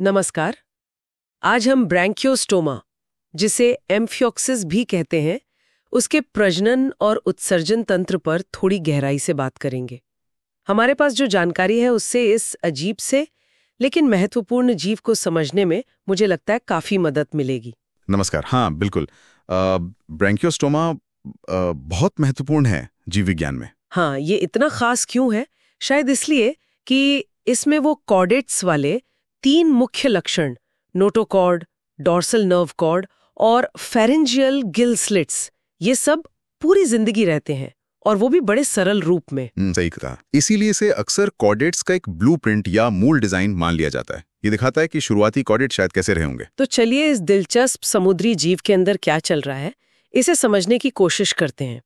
नमस्कार। आज हम ब्रैंकियोस्टोमा, जिसे एम्फियोक्सिस भी कहते हैं, उसके प्रजनन और उत्सर्जन तंत्र पर थोड़ी गहराई से बात करेंगे। हमारे पास जो जानकारी है उससे इस अजीब से लेकिन महत्वपूर्ण जीव को समझने में मुझे लगता है काफी मदद मिलेगी। नमस्कार। हाँ, बिल्कुल। ब्रैंकियोस्टोमा बहुत महत्वपूर्ण है जीव विज्ञान में। हाँ, ये इतना खास क्यों है? शायद इसलिए कि इसमें वो कॉर्डेट्स वाले 3 मुख्य लक्षण, नोटोकॉर्ड, डॉर्सल नर्व कॉर्ड और फेरेंजियल गिल स्लिट्स, ये सब पूरी जिंदगी रहते हैं, और वो भी बड़े सरल रूप में। सही कहा। इसीलिए इसे अक्सर कॉर्डेट्स का एक ब्लूप्रिंट या मूल डिजाइन मान लिया जाता है। ये दिखाता है कि शुरुआती कॉर्डेट शायद कैसे रहे होंगे। तो चलिए इस दिलचस्प समुद्री जीव के अंदर क्या चल रहा है, इसे समझने की कोशिश करते हैं।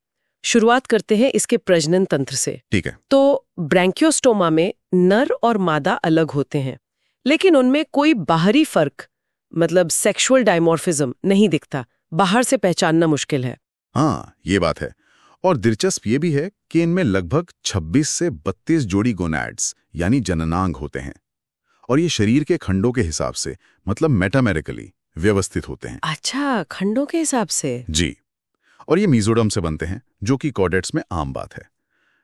शुरुआत करते हैं इसके प्रजनन तंत्र से। ठीक है। तो ब्रैंकियोस्टोमा में नर और मादा अलग होते हैं, लेकिन उनमें कोई बाहरी फर्क, मतलब सेक्सुअल डायमॉर्फिज्म नहीं दिखता। बाहर से पहचानना मुश्किल है। हाँ, ये बात है। और दिलचस्प ये भी है कि इनमें लगभग 26 से 32 जोड़ी गोनैड्स यानी जननांग होते हैं, और ये शरीर के खंडों के हिसाब से, मतलब मेटामेरिकली व्यवस्थित होते हैं। अच्छा, खंडों के हिसाब से। जी। और ये मीजोडर्म से बनते हैं, जो कि कॉर्डेट्स में आम बात है।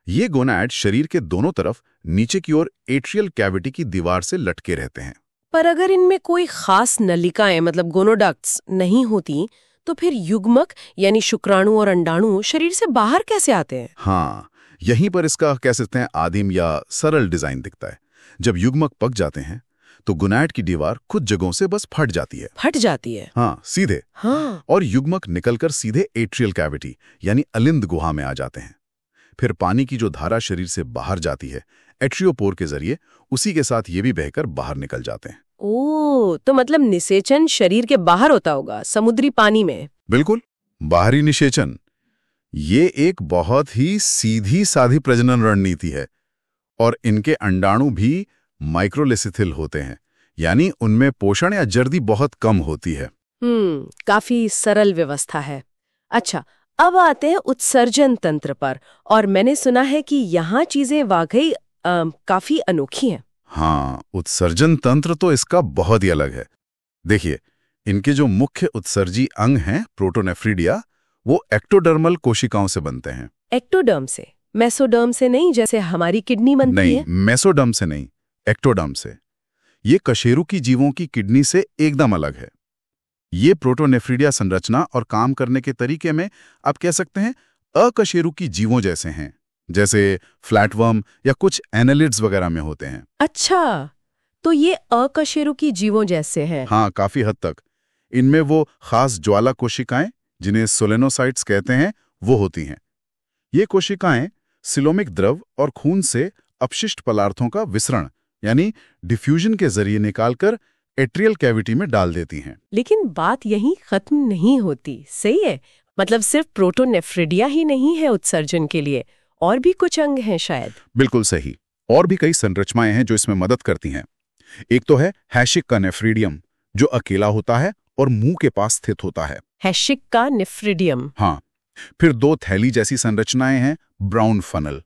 ये गोनैड शरीर के दोनों तरफ नीचे की ओर एट्रियल कैविटी की दीवार से लटके रहते हैं। पर अगर इनमें कोई खास नलिकाएं, मतलब गोनोडक्ट्स नहीं होती, तो फिर युग्मक यानी शुक्राणु और अंडाणु शरीर से बाहर कैसे आते हैं? हाँ, यहीं पर इसका कह सकते हैं आदिम या सरल डिजाइन दिखता है। जब युग्मक पक जाते हैं तो गोनैड की दीवार कुछ जगहों से बस फट जाती है। फट जाती है? हाँ, सीधे। हाँ। और युग्मक निकलकर सीधे एट्रियल कैविटी यानी अलिंद गुहा में आ जाते हैं। फिर पानी की जो धारा शरीर से बाहर जाती है एट्रियोपोर के जरिए, उसी के साथ ये भी बहकर बाहर निकल जाते हैं। ओ, तो मतलब निषेचन शरीर के बाहर होता होगा, समुद्री पानी में। बिल्कुल, बाहरी निषेचन। ये एक बहुत ही सीधी साधी प्रजनन रणनीति है। और इनके अंडाणु भी माइक्रोलिसिथिल होते हैं, यानी उनमें पोषण या जर्दी बहुत कम होती है। काफी सरल व्यवस्था है। अच्छा, अब आते हैं उत्सर्जन तंत्र पर, और मैंने सुना है कि यहाँ चीजें वाकई काफी अनोखी हैं। हाँ, उत्सर्जन तंत्र तो इसका बहुत ही अलग है। देखिए, इनके जो मुख्य उत्सर्जी अंग हैं प्रोटोनेफ्रिडिया, वो एक्टोडर्मल कोशिकाओं से बनते हैं। एक्टोडर्म से? मेसोडर्म से नहीं, जैसे हमारी किडनी बनती नहीं, है? मेसोडर्म से नहीं, एक्टोडर्म से। ये कशेरुकी जीवों की किडनी से एकदम अलग है। ये प्रोटोनेफ्रिडिया संरचना और काम करने के तरीके में आप कह सकते हैं अकशेरुकी जीवों जैसे हैं, जैसे फ्लैटवर्म या कुछ एनालिड्स वगैरह में होते हैं। अच्छा, तो ये अकशेरुकी जीवों जैसे हैं। हाँ, काफी हद तक। इनमें वो खास ज्वाला कोशिकाएं, जिन्हें सोलेनोसाइट्स कहते हैं, वो होती हैं। ये कोशिकाएं सिलोमिक द्रव और खून से अपशिष्ट पदार्थों का विसरण यानी डिफ्यूजन के जरिए निकालकर एट्रियल कैविटी में डाल देती हैं। लेकिन बात यहीं खत्म नहीं होती, सही है? मतलब सिर्फ प्रोटोनेफ्रिडिया ही नहीं है उत्सर्जन के लिए, और भी कुछ अंग हैं शायद। बिल्कुल सही। और भी कई संरचनाएं हैं जो इसमें मदद करती हैं। एक तो है हैशिक का नेफ्रिडियम, जो अकेला होता है और मुंह के पास स्थित होता है। हैशिक का नेफ्रिडियम। हाँ। फिर 2 थैली जैसी संरचनाएं हैं, ब्राउन फनल।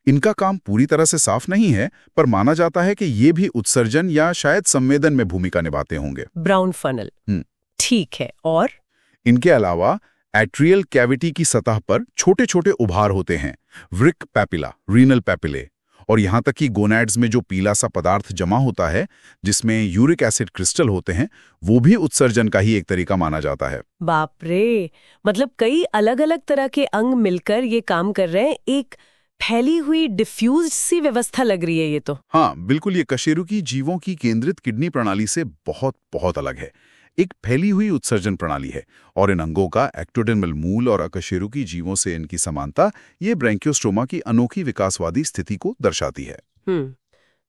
इनका काम पूरी तरह से साफ नहीं है, पर माना जाता है कि ये भी उत्सर्जन या शायद संवेदन में भूमिका निभाते होंगे। ब्राउन फनल, ठीक है। और इनके अलावा एट्रियल कैविटी की सतह पर छोटे छोटे उभार होते हैं, वृक्क पैपिला, रीनल पैपिले। और यहां तक कि गोनैड्स में जो पीला सा पदार्थ जमा होता है, जिसमें यूरिक एसिड क्रिस्टल होते हैं, वो भी उत्सर्जन का ही एक तरीका माना जाता है। बाप रे, मतलब कई अलग अलग तरह के अंग मिलकर ये काम कर रहे हैं। एक फैली हुई डिफ्यूज सी व्यवस्था लग रही है ये तो। हाँ, बिल्कुल। ये कशेरुकी जीवों की केंद्रित किडनी प्रणाली से बहुत बहुत अलग है। एक फैली हुई उत्सर्जन प्रणाली है, और इन अंगों का एक्टोडर्मल मूल और अकशेरुकी जीवों से इनकी समानता ये ब्रैंकियोस्टोमा की अनोखी विकासवादी स्थिति को दर्शाती है।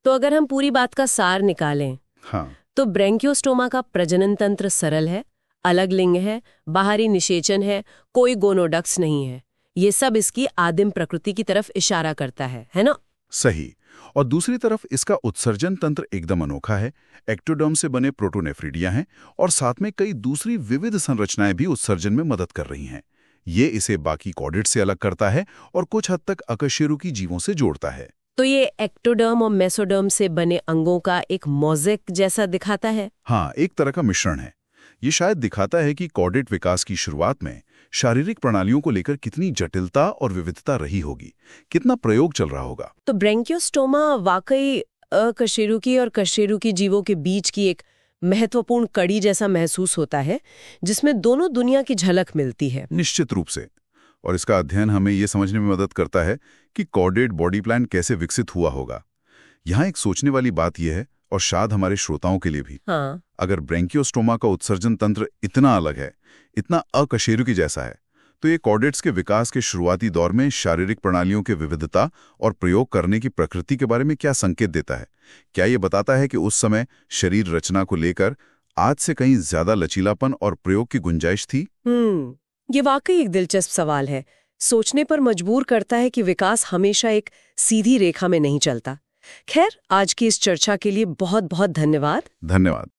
तो अगर हम पूरी बात का सार निकालें, हाँ, तो ब्रैंकियोस्टोमा का प्रजनन तंत्र सरल है, अलग लिंग है, बाहरी निषेचन है, कोई गोनोडक्ट्स नहीं है। ये सब इसकी आदिम प्रकृति की तरफ इशारा करता है ना? सही। और दूसरी तरफ इसका उत्सर्जन तंत्र एकदम अनोखा है। एक्टोडर्म से बने प्रोटोनेफ्रिडिया हैं, और साथ में कई दूसरी विविध संरचनाएं भी उत्सर्जन में मदद कर रही हैं। ये इसे बाकी कॉर्डेट से अलग करता है और कुछ हद तक अकशेरुकी जीवों से जोड़ता है। तो ये एक्टोडर्म और मेसोडर्म से बने अंगों का एक मोज़ेक जैसा दिखाता है। हाँ, एक तरह का मिश्रण है। ये शायद दिखाता है कि कॉर्डेट विकास की शुरुआत में शारीरिक प्रणालियों को लेकर कितनी जटिलता और विविधता रही होगी, कितना प्रयोग चल रहा होगा। तो ब्रैंकियोस्टोमा वाकई अकशेरुकी और कशेरुकी जीवों के बीच की एक महत्वपूर्ण कड़ी जैसा महसूस होता है, जिसमें दोनों दुनिया की झलक मिलती है। निश्चित रूप से। और इसका अध्ययन हमें ये समझने में मदद करता है कि कॉर्डेट बॉडी प्लान कैसे विकसित हुआ होगा। यहाँ एक सोचने वाली बात यह है, और शायद हमारे श्रोताओं के लिए भी, हाँ। अगर ब्रैंकियोस्टोमा का उत्सर्जन तंत्र इतना अलग है, इतना अकशेरुकी जैसा है, तो ये कॉर्डेट्स के विकास के शुरुआती दौर में शारीरिक प्रणालियों के विविधता और प्रयोग करने की प्रकृति के बारे में क्या संकेत देता है? क्या ये बताता है कि उस समय शरीर रचना को लेकर आज से कहीं ज्यादा लचीलापन और प्रयोग की गुंजाइश थी? ये वाकई एक दिलचस्प सवाल है। सोचने पर मजबूर करता है कि विकास हमेशा एक सीधी रेखा में नहीं चलता। खैर, आज की इस चर्चा के लिए बहुत बहुत धन्यवाद। धन्यवाद।